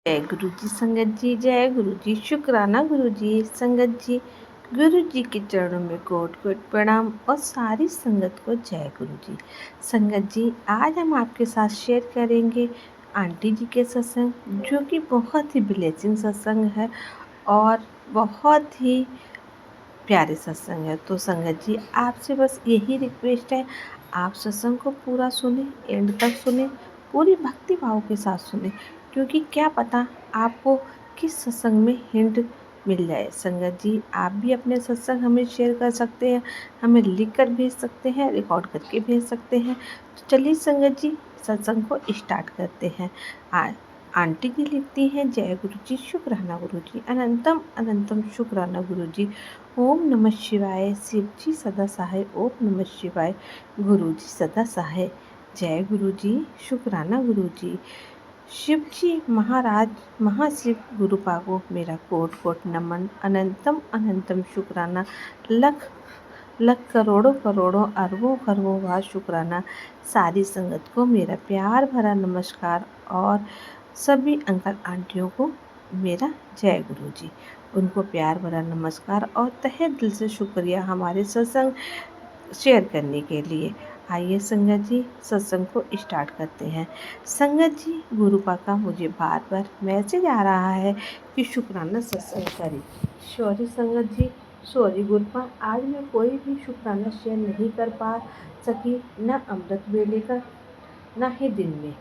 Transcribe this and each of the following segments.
जय गुरु जी संगत जी, जय गुरु जी। शुक्राना गुरु जी संगत जी। गुरु जी के चरणों में कोट कोट प्रणाम और सारी संगत को जय गुरु जी। संगत जी, आज हम आपके साथ शेयर करेंगे आंटी जी के सत्संग, जो कि बहुत ही ब्लेसिंग सत्संग है और बहुत ही प्यारे सत्संग है। तो संगत जी, आपसे बस यही रिक्वेस्ट है, आप सत्संग को पूरा सुने, एंड तक सुने, पूरी भक्ति भाव के साथ सुने, क्योंकि क्या पता आपको किस सत्संग में हिंट मिल जाए। संगत जी, आप भी अपने सत्संग हमें शेयर कर सकते हैं, हमें लिख कर भेज सकते हैं, रिकॉर्ड करके भेज सकते हैं। तो चलिए संगत जी, सत्संग को स्टार्ट करते हैं। आंटी जी लिखती हैं, जय गुरु जी, शुक्राना गुरु जी, अनंतम अनंतम शुक्राना गुरु जी। ओम नमः शिवाय। शिव जी सदा सहाय। ओम नमः शिवाय। गुरु जी सदा सहाय। जय गुरु जी, शुक्राना गुरु जी। शिव जी महाराज महाशिव गुरु पागो मेरा कोट कोट नमन, अनंतम अनंतम शुक्राना, लख लख करोड़ों करोड़ों अरबों खरबों बार शुक्राना। सारी संगत को मेरा प्यार भरा नमस्कार और सभी अंकल आंटियों को मेरा जय गुरु जी। उनको प्यार भरा नमस्कार और तहे दिल से शुक्रिया हमारे सत्संग शेयर करने के लिए। आइए संगत जी, सत्संग को स्टार्ट करते हैं। संगत जी, गुरुपा का मुझे बार बार मैसेज आ रहा है कि शुक्राना सत्संग करें। सॉरी संगत जी, सॉरी गुरुपा, आज मैं कोई भी शुक्राना शेयर नहीं कर पा सकी, न अमृत वेले का न ही दिन में।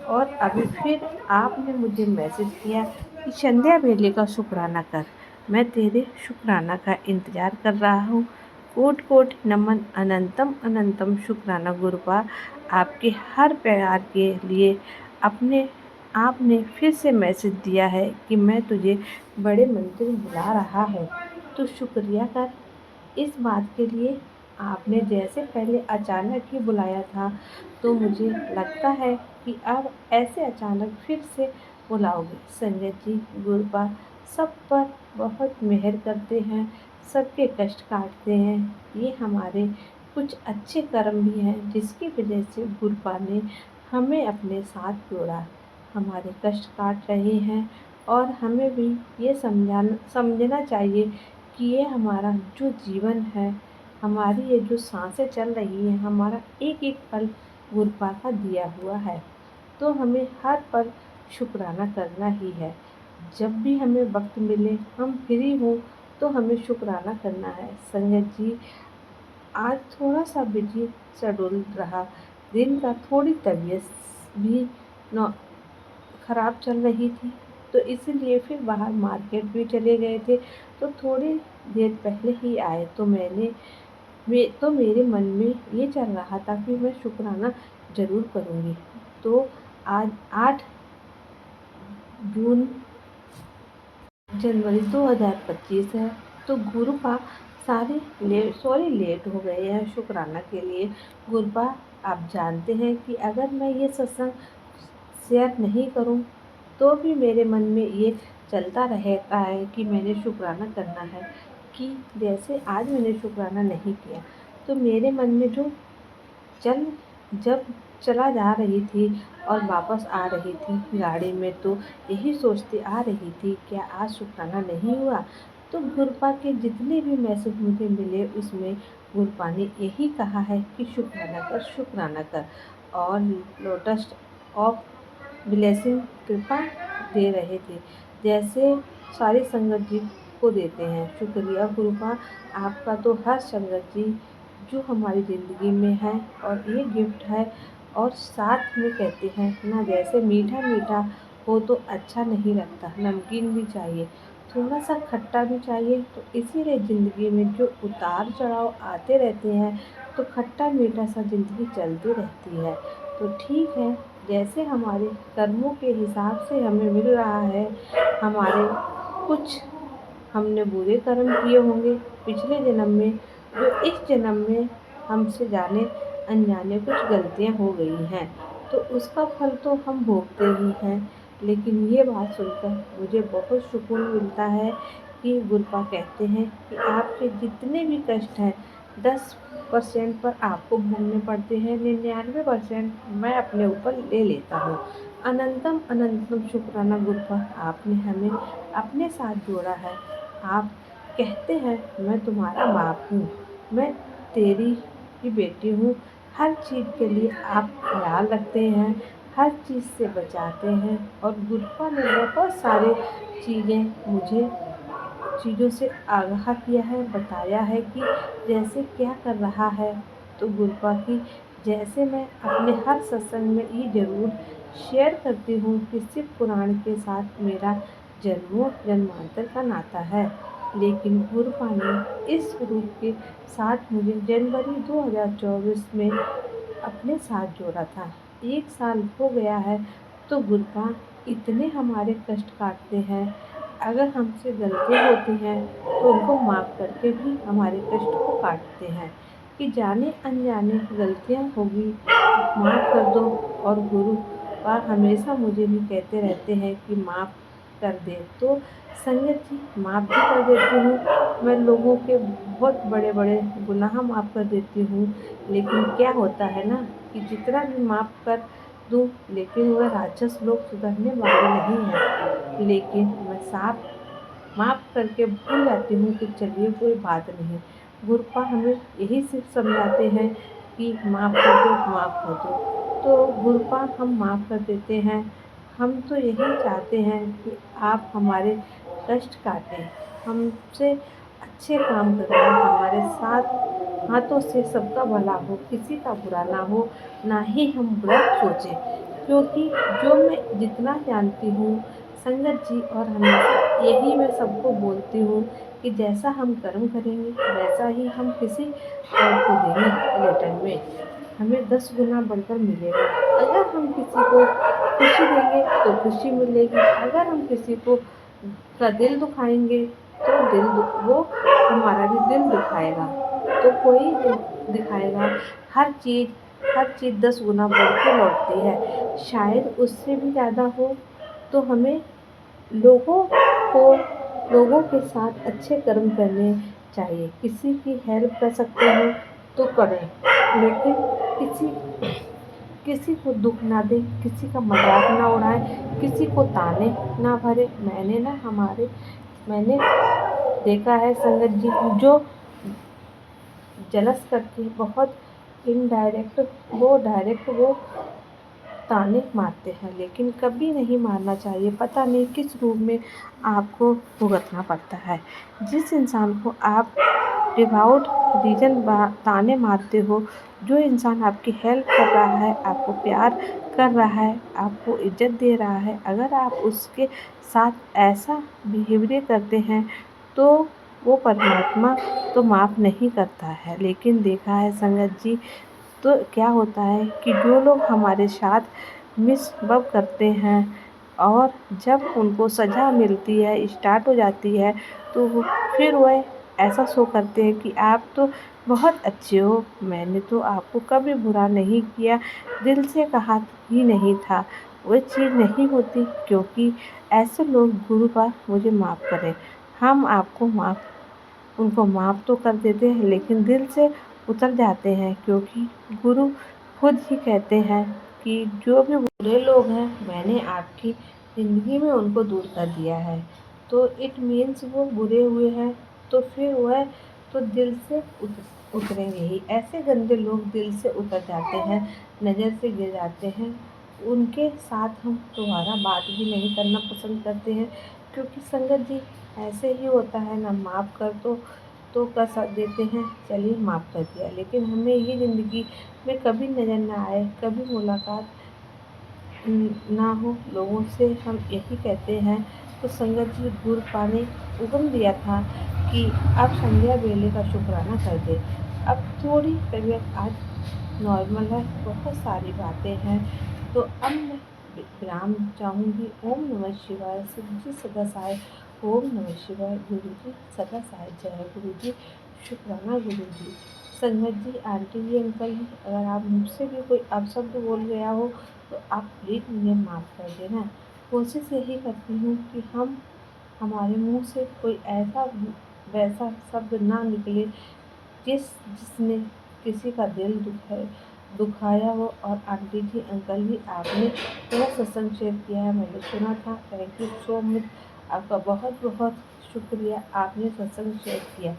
और अभी फिर आपने मुझे मैसेज किया कि संध्या वेले का शुक्राना कर। मैं तेरे शुक्राना का इंतज़ार कर रहा हूँ। कोट कोट नमन, अनंतम अनंतम शुक्राना गुरुपा, आपके हर प्यार के लिए। अपने आपने फिर से मैसेज दिया है कि मैं तुझे बड़े मंदिर बुला रहा हूँ, तो शुक्रिया कर इस बात के लिए। आपने जैसे पहले अचानक ही बुलाया था, तो मुझे लगता है कि अब ऐसे अचानक फिर से बुलाओगे। संगत जी, गुरुपा सब पर बहुत मेहर करते हैं, सबके कष्ट काटते हैं। ये हमारे कुछ अच्छे कर्म भी हैं, जिसकी वजह से गुरुपा ने हमें अपने साथ जोड़ा। हमारे कष्ट काट रहे हैं और हमें भी ये समझना चाहिए कि ये हमारा जो जीवन है, हमारी ये जो सांसें चल रही हैं, हमारा एक एक पल गुरुपा का दिया हुआ है। तो हमें हर पल शुक्राना करना ही है। जब भी हमें वक्त मिले, हम फ्री हों, तो हमें शुक्राना करना है। संगत जी, आज थोड़ा सा बिजी शेड्यूल रहा, दिन का थोड़ी तबीयत भी ख़राब चल रही थी, तो इसीलिए फिर बाहर मार्केट भी चले गए थे। तो थोड़ी देर पहले ही आए, तो मेरे मन में ये चल रहा था कि मैं शुक्राना ज़रूर करूँगी। तो आज 8 जून जनवरी 2025 है, तो गुरुपा सॉरी लेट हो गए हैं शुक्राना के लिए। गुरुपा, आप जानते हैं कि अगर मैं ये सत्संग शेयर नहीं करूं, तो भी मेरे मन में ये चलता रहता है कि मैंने शुक्राना करना है। कि जैसे आज मैंने शुक्राना नहीं किया, तो मेरे मन में जो चल जब चला जा रही थी और वापस आ रही थी गाड़ी में, तो यही सोचती आ रही थी, क्या आज शुक्राना नहीं हुआ। तो गुरुपा के जितने भी मैसेज मुझे मिले, उसमें गुरुपा ने यही कहा है कि शुक्राना कर, शुक्राना कर। और लोटस ऑफ ब्लेसिंग कृपा दे रहे थे, जैसे सारी संगत जी को देते हैं। शुक्रिया गुरुपा, आपका तो हर संगत जी जो हमारी ज़िंदगी में है, और ये गिफ्ट है। और साथ में कहते हैं ना, जैसे मीठा मीठा हो तो अच्छा नहीं लगता, नमकीन भी चाहिए, थोड़ा सा खट्टा भी चाहिए। तो इसीलिए ज़िंदगी में जो उतार चढ़ाव आते रहते हैं, तो खट्टा मीठा सा ज़िंदगी चलती रहती है। तो ठीक है, जैसे हमारे कर्मों के हिसाब से हमें मिल रहा है। हमारे कुछ हमने बुरे कर्म किए होंगे पिछले जन्म में, जो इस जन्म में हमसे जाने अनजाने कुछ गलतियां हो गई हैं, तो उसका फल तो हम भोगते ही हैं। लेकिन ये बात सुनकर मुझे बहुत सुकून मिलता है कि गुरुपा कहते हैं कि आपके जितने भी कष्ट हैं, 10% पर आपको भोगने पड़ते हैं, 99% मैं अपने ऊपर ले लेता हूँ। अनंतम अनंतम शुक्राना गुरुपा, आपने हमें अपने साथ जोड़ा है। आप कहते हैं मैं तुम्हारा बाप हूँ, मैं तेरी ही बेटी हूँ। हर चीज़ के लिए आप ख्याल रखते हैं, हर चीज़ से बचाते हैं। और गुरुपा ने बहुत सारे मुझे चीज़ों से आगाह किया है, बताया है कि जैसे क्या कर रहा है। तो गुरुपा की जैसे मैं अपने हर सत्संग में ये ज़रूर शेयर करती हूँ कि शिव पुराण के साथ मेरा जन्मों जन्मांतर का नाता है, लेकिन गुरुपा ने इस रूप के साथ मुझे जनवरी 2024 में अपने साथ जोड़ा था। 1 साल हो गया है। तो गुरुपा इतने हमारे कष्ट काटते हैं। अगर हमसे गलतियाँ होती हैं तो उनको माफ़ करके भी हमारे कष्ट को काटते हैं कि जाने अनजाने गलतियाँ होगी, माफ़ कर दो। और गुरुपा हमेशा मुझे भी कहते रहते हैं कि माफ़ कर दे। तो संगत जी, माफ़ भी कर देती हूँ। मैं लोगों के बहुत बड़े बड़े गुनाह माफ़ कर देती हूँ, लेकिन क्या होता है ना कि जितना भी माफ़ कर दूँ, लेकिन वह राक्षस लोग सुधरने वाले नहीं हैं। लेकिन मैं साफ माफ़ करके भूल जाती हूँ कि चलिए कोई बात नहीं। गुरुपा हमें यही सिर्फ समझाते हैं कि माफ़ कर दो, माफ़ कर दो। तो गुरुपा हम माफ़ कर देते हैं। हम तो यही चाहते हैं कि आप हमारे कष्ट काटें, हमसे अच्छे काम करें, हमारे साथ हाथों से सबका भला हो, किसी का बुरा ना हो, ना ही हम बुरा सोचें। क्योंकि जो मैं जितना जानती हूँ संगत जी, और हमेशा यही मैं सबको बोलती हूँ कि जैसा हम कर्म करेंगे वैसा ही हम किसी और को देंगे रिटर्न में। हमें 10 गुना बढ़कर मिलेगा। अगर हम किसी को खुशी देंगे तो खुशी मिलेगी, अगर हम किसी को का दिल दुखाएंगे तो वो हमारा भी दिल दुखाएगा। तो कोई दिखाएगा। हर चीज़ 10 गुना बढ़ के लौटती है। शायद उससे भी ज़्यादा हो। तो हमें लोगों को लोगों के साथ अच्छे कर्म करने चाहिए। किसी की हेल्प कर सकते हैं तो करें, लेकिन किसी किसी को दुख ना दें, किसी का मजाक ना उड़ाएं, किसी को ताने ना भरे। मैंने देखा है संगत जी, जो जलस करके बहुत इनडायरेक्ट वो ताने मारते हैं, लेकिन कभी नहीं मारना चाहिए। पता नहीं किस रूप में आपको भुगतना पड़ता है। जिस इंसान को आप विदाउट रीज़न ताने मारते हो, जो इंसान आपकी हेल्प कर रहा है, आपको प्यार कर रहा है, आपको इज़्ज़त दे रहा है, अगर आप उसके साथ ऐसा बिहेवियर करते हैं तो वो परमात्मा तो माफ़ नहीं करता है। लेकिन देखा है संगत जी, तो क्या होता है कि जो लोग हमारे साथ मिसबब करते हैं और जब उनको सज़ा मिलती है, स्टार्ट हो जाती है, तो फिर वह ऐसा शो करते हैं कि आप तो बहुत अच्छे हो, मैंने तो आपको कभी बुरा नहीं किया, दिल से कहा ही नहीं था। वह चीज़ नहीं होती, क्योंकि ऐसे लोग गुरुपा मुझे माफ़ करें। हम आपको उनको माफ़ तो कर देते हैं, लेकिन दिल से उतर जाते हैं, क्योंकि गुरु खुद ही कहते हैं कि जो भी बुरे लोग हैं मैंने आपकी ज़िंदगी में उनको दूर कर दिया है। तो इट मीन्स वो बुरे हुए हैं, तो फिर वह तो दिल से उतरेंगे ही। ऐसे गंदे लोग दिल से उतर जाते हैं, नज़र से गिर जाते हैं। उनके साथ हम दोबारा बात भी नहीं करना पसंद करते हैं, क्योंकि संगत जी ऐसे ही होता है ना, माफ़ कर तो कर देते हैं, चलिए माफ़ कर दिया, लेकिन हमें ये ज़िंदगी में कभी नज़र ना आए, कभी मुलाकात ना हो लोगों से, हम यही कहते हैं। तो संगत जी, गुरुपा ने हुक्म दिया था कि अब संध्या बेले का शुक्राना कर दे। अब थोड़ी तबीयत आज नॉर्मल है, बहुत सारी बातें हैं, तो अब मैं विराम चाहूँगी। ओम नमः शिवाय। शिव जी सदा सहाय। ओम नमः शिवाय। गुरु जी सदा सहाय। जय गुरु जी। शुक्राना गुरु जी। संगत जी, आंटी जी, अंकल जी, अगर आप मुझसे भी कोई अपशब्द बोल गया हो तो आप प्लीज़ मुझे माफ़ कर देना। कोशिश यही करती हूँ कि हमारे मुंह से कोई ऐसा वैसा शब्द ना निकले जिसने किसी का दिल दुखाए दुखाया हो। और आंटी जी अंकल जी आपने मेरा सत्संग शेयर किया है, मैंने सुना था। थैंक यू सो मच, आपका बहुत बहुत शुक्रिया, आपने सत्संग शेयर किया।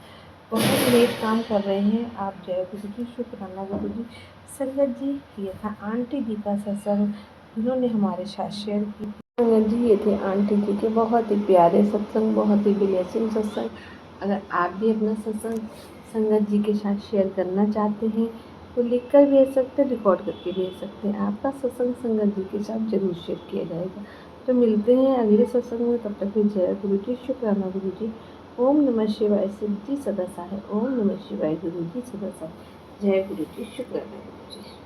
बहुत नेक काम कर रहे हैं आप। जय गुरु जी, शुक्राना गुरु जी। संगत जी, ये था आंटी जी का सत्संग जिन्होंने हमारे साथ शेयर की। संगत जी, ये थे आंटी जी के बहुत ही प्यारे सत्संग, बहुत ही ब्लेसिंग सत्संग। अगर आप भी अपना सत्संग संगत जी के साथ शेयर करना चाहते हैं तो लिख कर भेज सकते हैं, रिकॉर्ड करके भेज सकते हैं। आपका सत्संग संगत जी के साथ जरूर शेयर किया जाएगा। तो मिलते हैं अगले सत्संग में, तब तक जय गुरु जी, शुक्राना गुरु जी। ओम नमः शिवाय, शिव जी सदा सहाय। ओम नमः शिवाय, गुरु जी सदा सहाय। जय गुरु जी, शुक्राना गुरु जी।